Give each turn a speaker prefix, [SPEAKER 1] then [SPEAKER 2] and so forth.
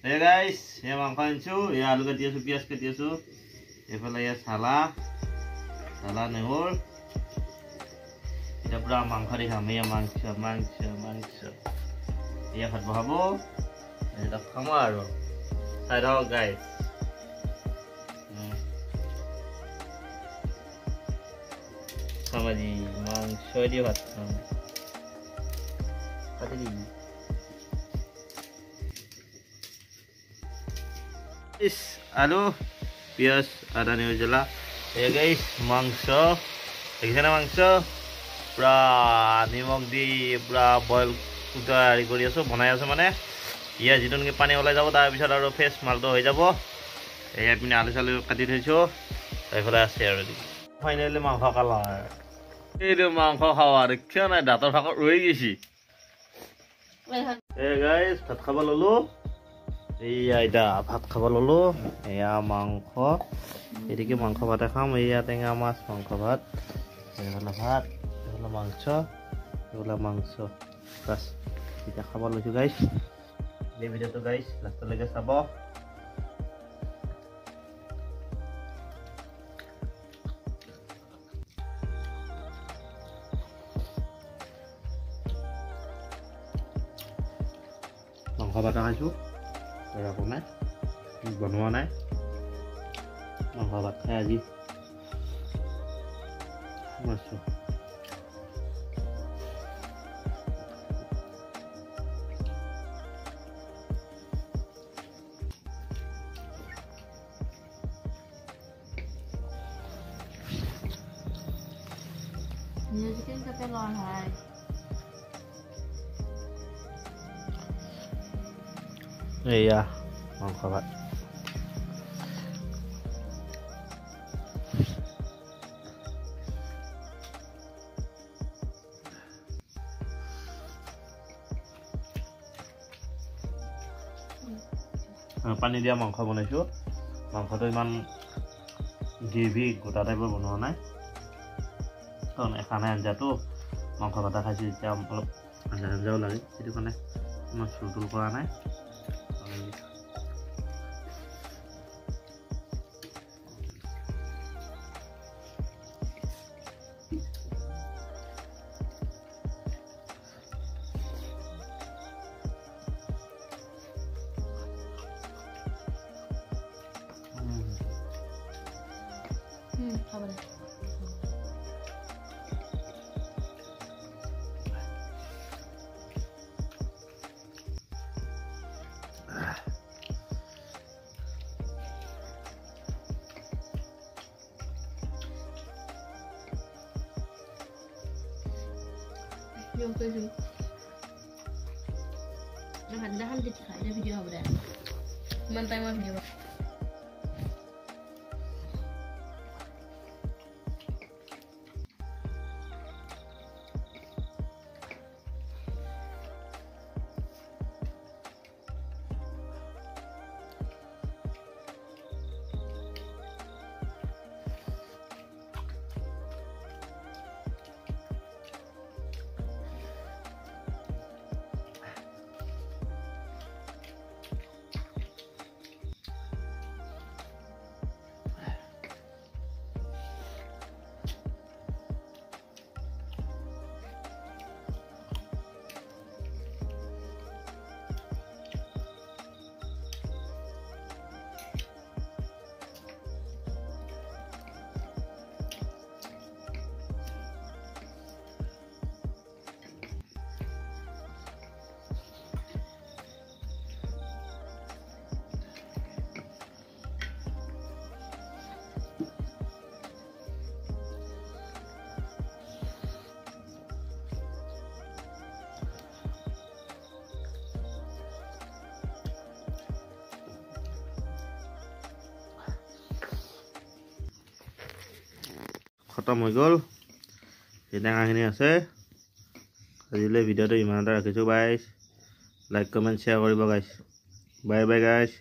[SPEAKER 1] Hey guys, ya makan cu, ya alu katia su pias katia su. Evala ya salah nehol. Kita pura mangkari kami ya mangsa. Ya khat bahabo. Kita kamaru. Saya tahu guys. Sama di mangsa dia khat. Khat di. Alu, pias, ada nih ujala. Ya guys, mangso. Dekhise na mangso. Pura nimok di pura boil tayari kori aso, banai aso mane. Iya jidun ke pani olai jabo tar pisot aru fresh malto hoi jabo. Eya pini alu salu kati thaiso. Eifale ase aru di. Finally mangso kalar. Ei mangso khawar kya nai dator phakot roi gesi. Hey guys, bhat khaba lolo. Iya ida ভাত খাব ললো এয়া মাংস এদিকে মাংস ভাত খাম এয়া টেঙা মাছ মাংস ভাত এগুলা ভাত এগুলা মাংস বাস এটা খাব লৈছো গাইস এই ভিডিওটো গাইস লাষ্টলৈকে চাব মাংস ভাত খাইছো Aku naik, banua naik, mangkabat kayak aja, masuk.
[SPEAKER 2] Musikin kape lohai.
[SPEAKER 1] Iya, mangkabat. Pani dia mangsa banaইছো mangsaটো ইমান গ্ৰেভি গোটা টাইপৰ বনোৱা নাই কাৰণ এখানে আঞ্জাটো মাংস ভাতা খাইছো এতিয়া অলপ আঞ্জাও লাগে সেইটো কাৰণে ইমান চুলটুল কৰা নাই
[SPEAKER 2] Apa deh? Yung keju. Dahan di ada video apa deh? Mantai mah video. খতম হৈ গ'ল এই টেঙাখিনি আছে আজিলৈ ভিডিঅ'টো ইমানতে ৰাখিছোঁ গাইছ লাইক কমেণ্ট শ্বেয়াৰ কৰিব গাইছ বাই বাই গাইছ